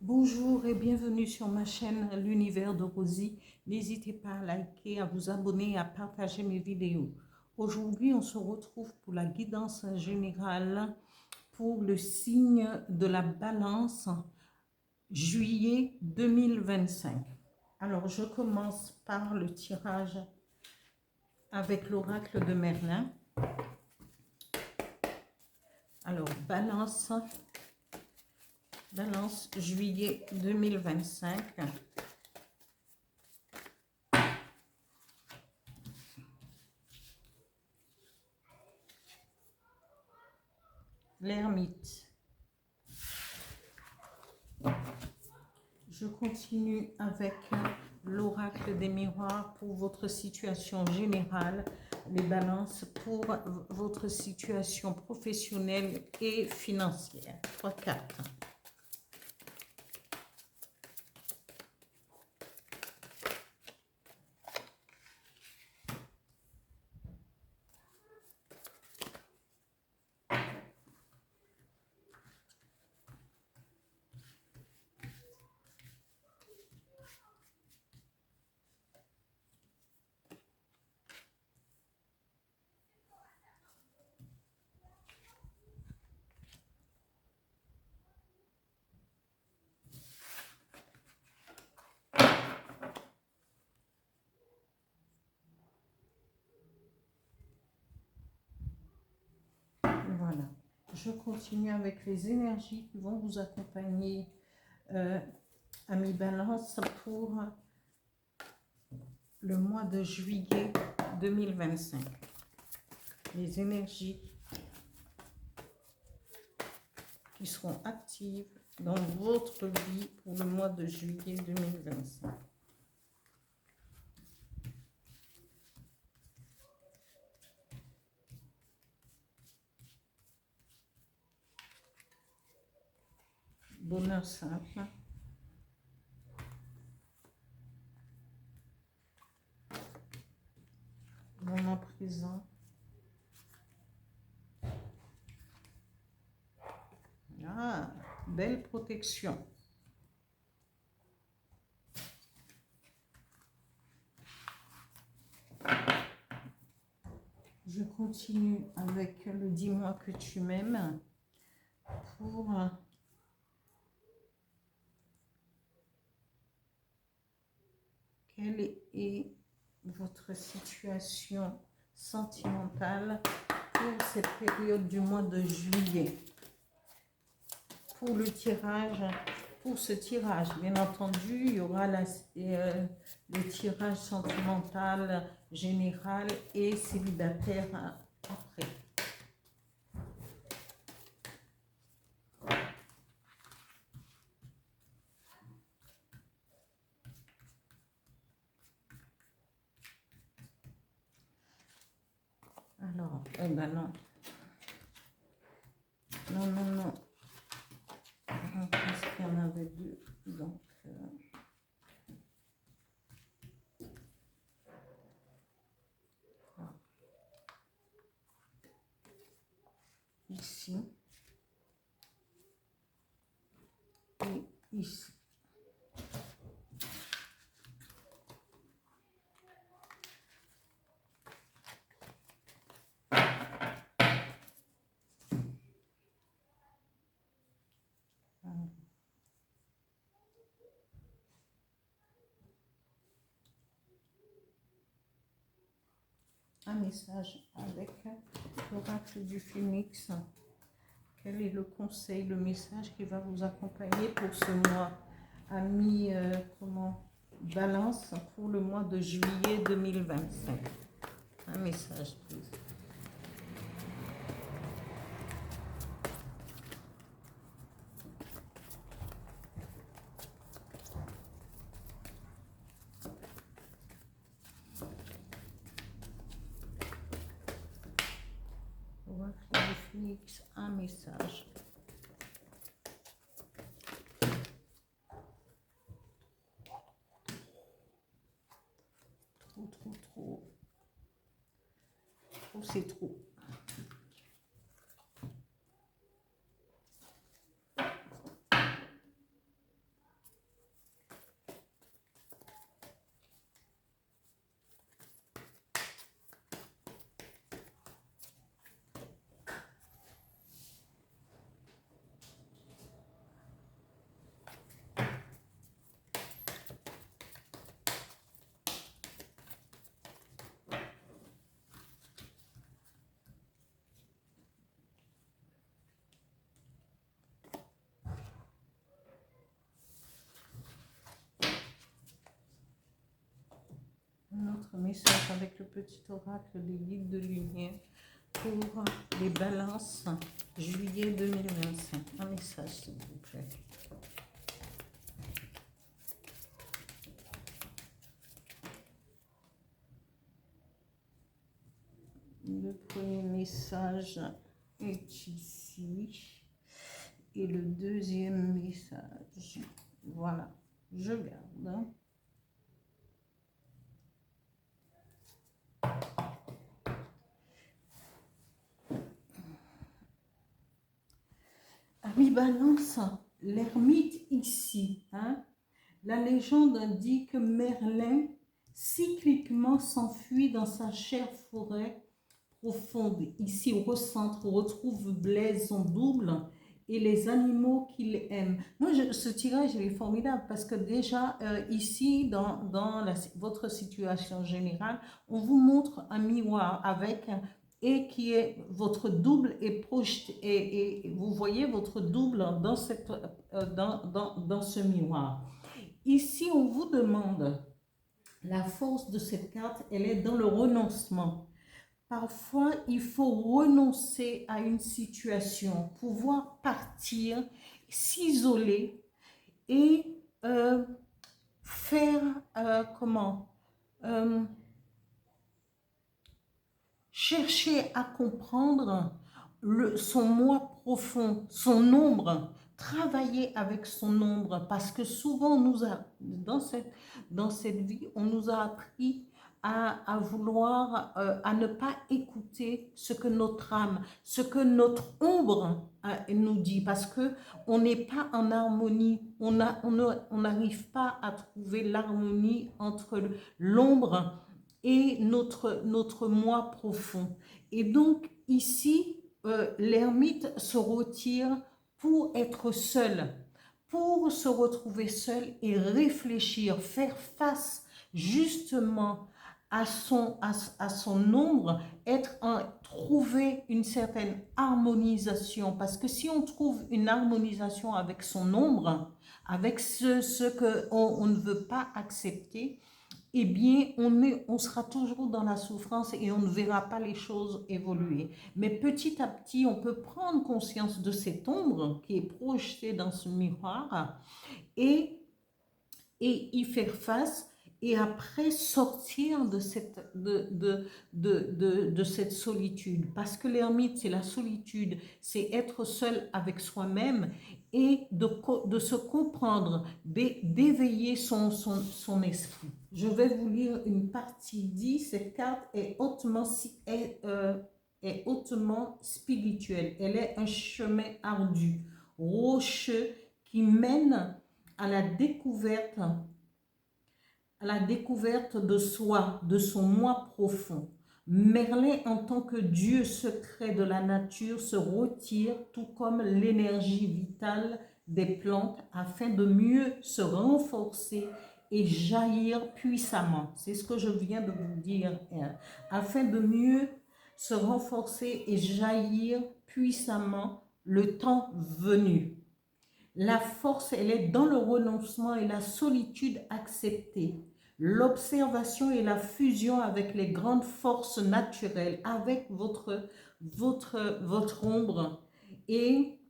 Bonjour et bienvenue sur ma chaîne L'Univers de Rosie. N'hésitez pas à liker, à vous abonner et à partager mes vidéos. Aujourd'hui, on se retrouve pour la guidance générale pour le signe de la Balance, juillet 2025. Alors, je commence par le tirage avec l'oracle de Merlin. Alors, Balance, juillet 2025. L'ermite. Je continue avec l'oracle des miroirs pour votre situation générale, les balances pour votre situation professionnelle et financière. 3 cartes. Voilà. Je continue avec les énergies qui vont vous accompagner, amis Balance, pour le mois de juillet 2025. Les énergies qui seront actives dans votre vie pour le mois de juillet 2025. Bonheur simple. Moment présent. Ah, belle protection. Je continue avec le dis-moi que tu m'aimes pour quelle est votre situation sentimentale pour cette période du mois de juillet. Pour le tirage, pour ce tirage, bien entendu, il y aura le tirage sentimental général et célibataire après. Alors, eh ben non. Non, non, non. Parce qu'il y en avait deux. Donc, ici. Et ici. Un message avec l'oracle du Phénix. Quel est le conseil, le message qui va vous accompagner pour ce mois, amis Balance, pour le mois de juillet 2025. Un message, please. Oracle du Phénix, un message. Trop. Trop, c'est trop. votre message avec le petit oracle des guides de lumière pour les balances juillet 2025. Un message, s'il vous plaît. Le premier message est ici. Et le deuxième message, voilà, je garde. Ami Balance, l'ermite ici, hein? La légende dit que Merlin cycliquement s'enfuit dans sa chère forêt profonde. Ici au centre, on retrouve Blaise, son double, et les animaux qu'il aime. Moi, ce tirage, il est formidable parce que déjà, ici, dans votre situation générale, on vous montre un miroir avec, et qui est votre double est projeté, et vous voyez votre double dans, dans ce miroir. Ici, on vous demande, la force de cette carte, elle est dans le renoncement. Parfois, il faut renoncer à une situation, pouvoir partir, s'isoler et faire, chercher à comprendre son moi profond, son ombre, travailler avec son ombre, parce que souvent, dans cette vie, on nous a appris à vouloir, à ne pas écouter ce que notre âme, ce que notre ombre nous dit, parce que on n'est pas en harmonie, on n'arrive pas à trouver l'harmonie entre l'ombre et notre moi profond. Et donc ici, l'ermite se retire pour être seul, pour se retrouver seul et réfléchir, faire face justement à son ombre, trouver une certaine harmonisation. Parce que si on trouve une harmonisation avec son ombre, avec ce qu'on ne veut pas accepter, eh bien, on sera toujours dans la souffrance et on ne verra pas les choses évoluer. Mais petit à petit, on peut prendre conscience de cette ombre qui est projetée dans ce miroir et y faire face, et après sortir de cette solitude. Parce que l'ermite, c'est la solitude, c'est être seul avec soi-même et de se comprendre, d'éveiller son esprit. Je vais vous lire une partie dit, cette carte est hautement spirituelle. Elle est un chemin ardu, rocheux, qui mène à la découverte de soi, de son moi profond. Merlin, en tant que dieu secret de la nature, se retire, tout comme l'énergie vitale des plantes, afin de mieux se renforcer et jaillir puissamment. C'est ce que je viens de vous dire. Afin de mieux se renforcer et jaillir puissamment le temps venu. La force, elle est dans le renoncement et la solitude acceptée. L'observation et la fusion avec les grandes forces naturelles, avec votre ombre et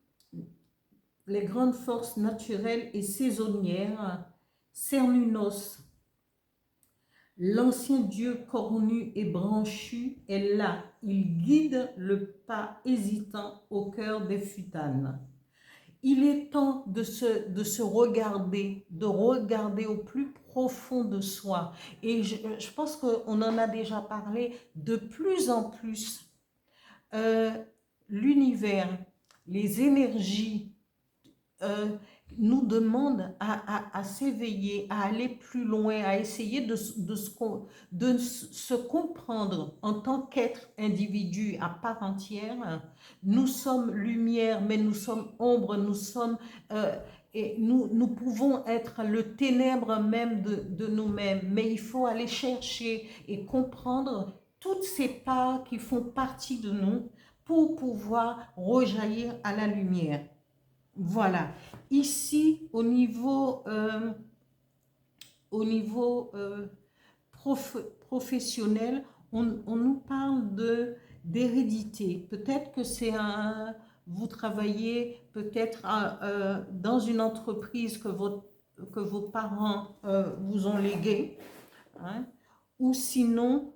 les grandes forces naturelles et saisonnières. Cernunnos, l'ancien dieu cornu et branchu, est là. Il guide le pas hésitant au cœur des futanes. Il est temps de se regarder, de regarder au plus profond de soi. Et je pense qu'on en a déjà parlé de plus en plus. L'univers, les énergies nous demandent à s'éveiller, à aller plus loin, à essayer de se comprendre en tant qu'être individu à part entière. Nous sommes lumière, mais nous sommes ombre, nous sommes... et nous pouvons être le ténèbre même de nous-mêmes, mais il faut aller chercher et comprendre toutes ces parts qui font partie de nous pour pouvoir rejaillir à la lumière. Voilà. Ici, au niveau professionnel, on nous parle d'hérédité. Peut-être que vous travaillez peut-être dans une entreprise que vos parents vous ont léguée, hein, ou sinon,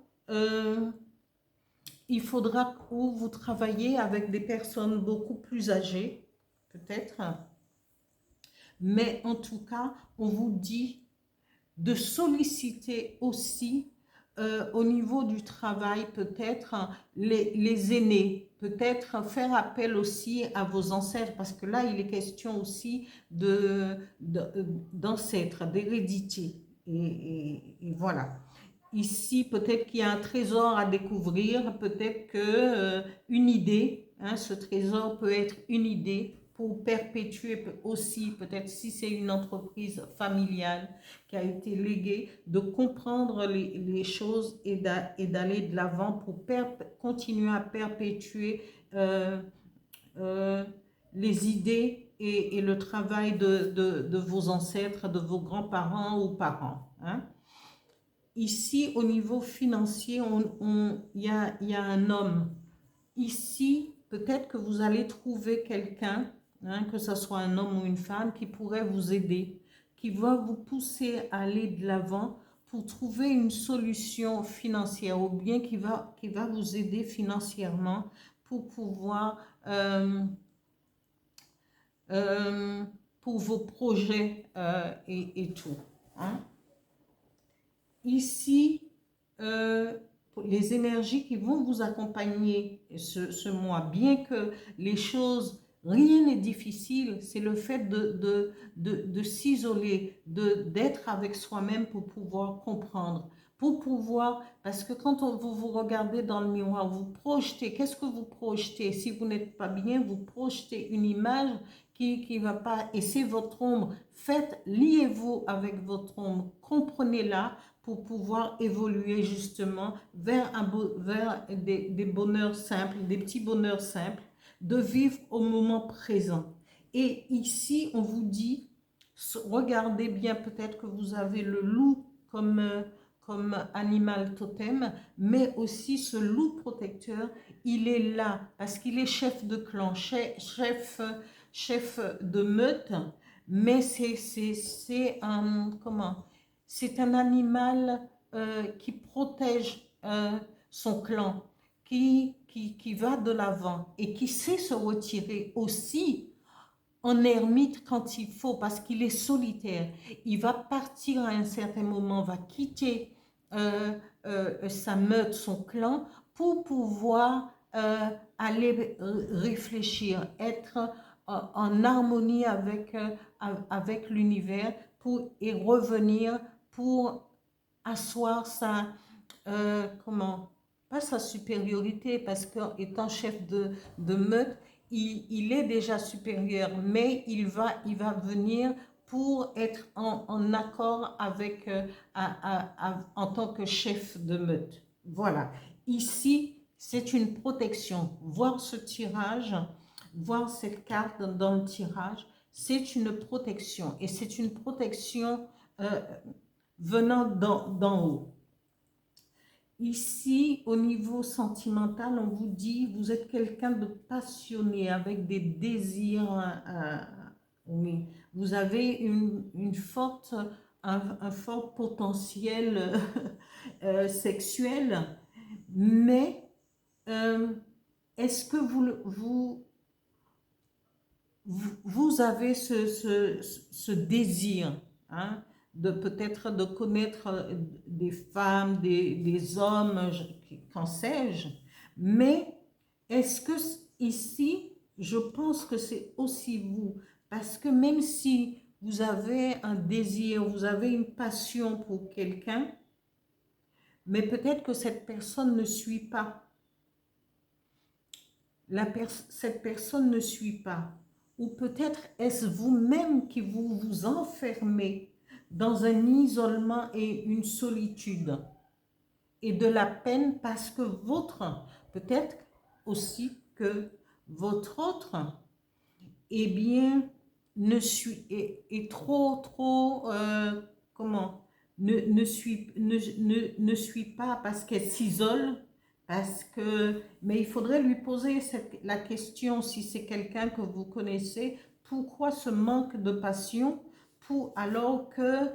il faudra que vous travaillez avec des personnes beaucoup plus âgées, peut-être. Mais en tout cas, on vous dit de solliciter aussi au niveau du travail, peut-être les aînés, peut-être faire appel aussi à vos ancêtres, parce que là, il est question aussi d'ancêtres, d'hérédité. Et voilà. Ici, peut-être qu'il y a un trésor à découvrir, peut-être que une idée, hein, ce trésor peut être une idée pour perpétuer aussi, peut-être si c'est une entreprise familiale qui a été léguée, de comprendre les choses et d'aller de l'avant pour continuer à perpétuer les idées et le travail de vos ancêtres, de vos grands-parents ou parents, hein. Ici, au niveau financier, il y a un homme. Ici, peut-être que vous allez trouver quelqu'un, hein, que ce soit un homme ou une femme, qui pourrait vous aider, qui va vous pousser à aller de l'avant pour trouver une solution financière, ou bien qui va vous aider financièrement pour pouvoir, pour vos projets et tout, hein. Ici, les énergies qui vont vous accompagner ce mois, bien que les choses, rien n'est difficile, c'est le fait de s'isoler, d'être avec soi-même pour pouvoir comprendre, pour pouvoir, parce que quand vous regardez dans le miroir, vous projetez, qu'est-ce que vous projetez? Si vous n'êtes pas bien, vous projetez une image qui va pas, et c'est votre ombre. Liez-vous avec votre ombre, comprenez-la, pour pouvoir évoluer justement vers des bonheurs simples, des petits bonheurs simples, de vivre au moment présent. Et ici, on vous dit, regardez bien, peut-être que vous avez le loup comme animal totem, mais aussi ce loup protecteur, il est là parce qu'il est chef de clan, chef de meute, mais c'est un, comment, c'est un animal qui protège son clan, qui va de l'avant et qui sait se retirer aussi en ermite quand il faut, parce qu'il est solitaire. Il va partir à un certain moment, va quitter sa meute, son clan, pour pouvoir aller réfléchir, être en harmonie avec l'univers et revenir pour asseoir comment, pas sa supériorité, parce qu'étant chef de meute, il est déjà supérieur, mais il va venir pour être en accord avec, en tant que chef de meute. Voilà. Ici, c'est une protection. Voir ce tirage, voir cette carte dans le tirage, c'est une protection. Et c'est une protection venant d'en haut. Ici, au niveau sentimental, on vous dit, vous êtes quelqu'un de passionné, avec des désirs, oui. Vous avez un fort potentiel sexuel, mais est-ce que vous avez ce désir, hein, de peut-être de connaître des femmes, des hommes, qu'en sais-je, mais est-ce que ici, je pense que c'est aussi vous, parce que même si vous avez un désir, vous avez une passion pour quelqu'un, mais peut-être que cette personne ne suit pas. Cette personne ne suit pas. Ou peut-être est-ce vous-même qui vous enfermez dans un isolement et une solitude et de la peine parce que peut-être aussi que votre autre, eh bien, est trop, comment, ne suit pas parce qu'elle s'isole, mais il faudrait lui poser la question, si c'est quelqu'un que vous connaissez, pourquoi ce manque de passion alors que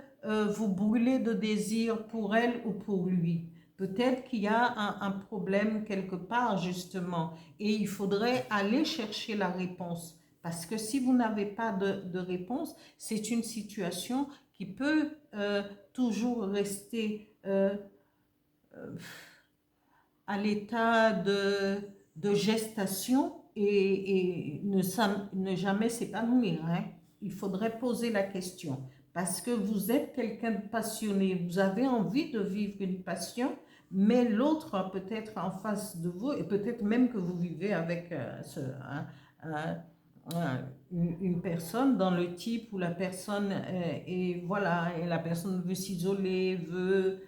vous brûlez de désir pour elle ou pour lui? Peut-être qu'il y a un problème quelque part, justement, et il faudrait aller chercher la réponse. Parce que si vous n'avez pas de réponse, c'est une situation qui peut toujours rester à l'état de gestation et ne jamais s'épanouir. Hein. Il faudrait poser la question. Parce que vous êtes quelqu'un de passionné, vous avez envie de vivre une passion, mais l'autre peut-être en face de vous, et peut-être même que vous vivez avec une personne dans le type où la personne voilà, et la personne veut s'isoler, veut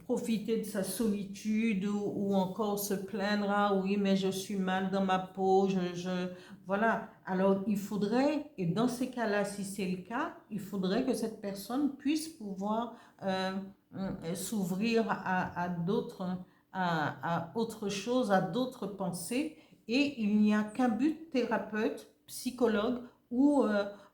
profiter de sa solitude ou encore se plaindre, ah oui, mais je suis mal dans ma peau, voilà. Alors, il faudrait, et dans ces cas-là, si c'est le cas, il faudrait que cette personne puisse pouvoir s'ouvrir à d'autres, à autre chose, à d'autres pensées, et il n'y a qu'un but thérapeute, psychologue, ou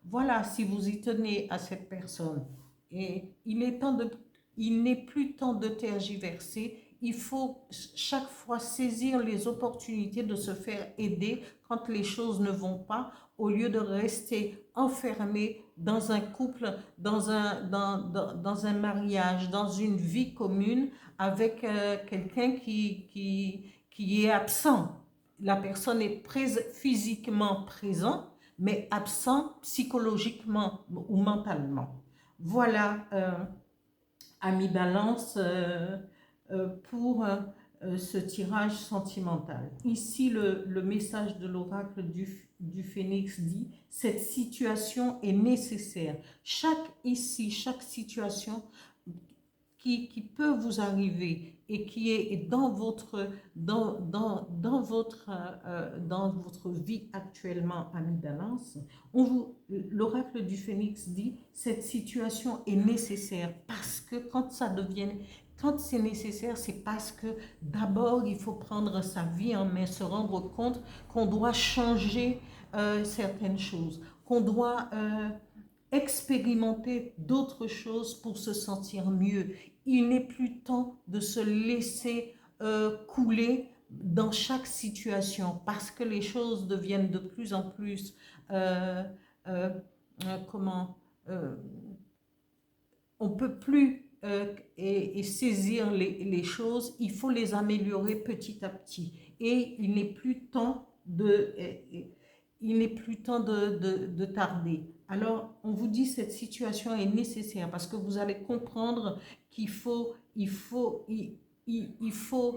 voilà, si vous y tenez à cette personne. Et il n'est plus temps de tergiverser. Il faut chaque fois saisir les opportunités de se faire aider quand les choses ne vont pas, au lieu de rester enfermé dans un couple, dans un mariage, dans une vie commune avec quelqu'un qui est absent. La personne est physiquement présente, mais absent psychologiquement ou mentalement. Voilà, ami Balance, pour ce tirage sentimental. Ici, le message de l'oracle du Phénix dit: cette situation est nécessaire. Chaque situation qui peut vous arriver et qui est dans votre vie actuellement, ami Balance, l'oracle du Phénix dit: cette situation est nécessaire, parce que quand c'est nécessaire, c'est parce que d'abord il faut prendre sa vie en main, se rendre compte qu'on doit changer certaines choses, qu'on doit expérimenter d'autres choses pour se sentir mieux. Il n'est plus temps de se laisser couler dans chaque situation, parce que les choses deviennent de plus en plus on peut plus saisir les choses, il faut les améliorer petit à petit, et il n'est plus temps de tarder. Alors, on vous dit: cette situation est nécessaire, parce que vous allez comprendre qu'il faut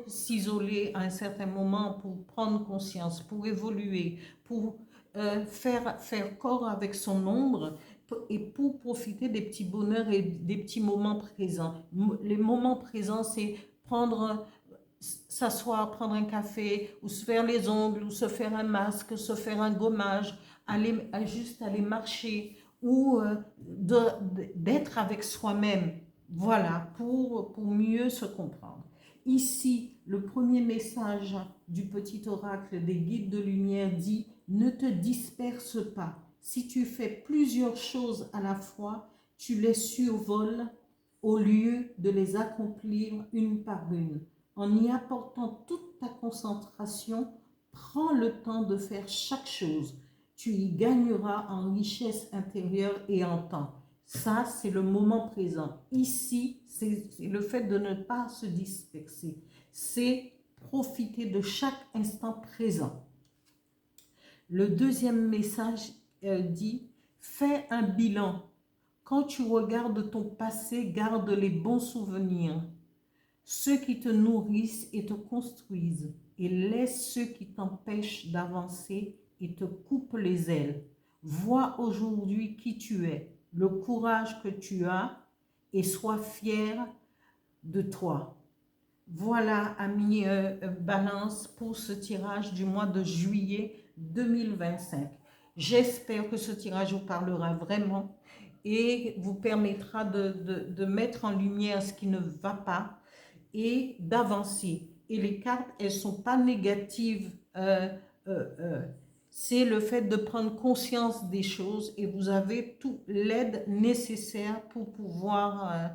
s'isoler à un certain moment pour prendre conscience, pour évoluer, pour faire corps avec son ombre, et pour profiter des petits bonheurs et des petits moments présents. Les moments présents, c'est s'asseoir, prendre un café, ou se faire les ongles, ou se faire un masque, se faire un gommage, juste aller marcher, ou d'être avec soi-même, voilà, pour mieux se comprendre. Ici, le premier message du petit oracle des guides de lumière dit: ne te disperse pas. Si tu fais plusieurs choses à la fois, tu les survoles au lieu de les accomplir une par une. En y apportant toute ta concentration, prends le temps de faire chaque chose. Tu y gagneras en richesse intérieure et en temps. Ça, c'est le moment présent. Ici, c'est le fait de ne pas se disperser. C'est profiter de chaque instant présent. Le deuxième message dit: fais un bilan. Quand tu regardes ton passé, garde les bons souvenirs, ceux qui te nourrissent et te construisent, et laisse ceux qui t'empêchent d'avancer et te coupent les ailes. Vois aujourd'hui qui tu es, le courage que tu as, et sois fier de toi. Voilà, amis Balance, pour ce tirage du mois de juillet 2025. J'espère que ce tirage vous parlera vraiment et vous permettra de mettre en lumière ce qui ne va pas et d'avancer. Et les cartes, elles ne sont pas négatives. C'est le fait de prendre conscience des choses et vous avez toute l'aide nécessaire pour pouvoir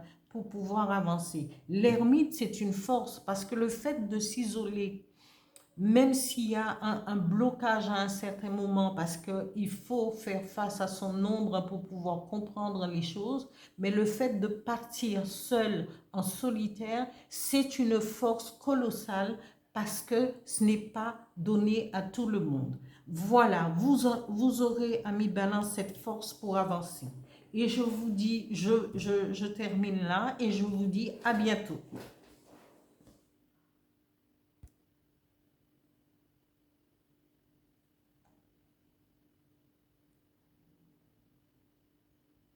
avancer. L'ermite, c'est une force parce que le fait de s'isoler, même s'il y a un blocage à un certain moment, parce qu'il faut faire face à son ombre pour pouvoir comprendre les choses, mais le fait de partir seul, en solitaire, c'est une force colossale parce que ce n'est pas donné à tout le monde. Voilà, vous aurez, amis balance, cette force pour avancer. Et je vous dis, je termine là et je vous dis à bientôt.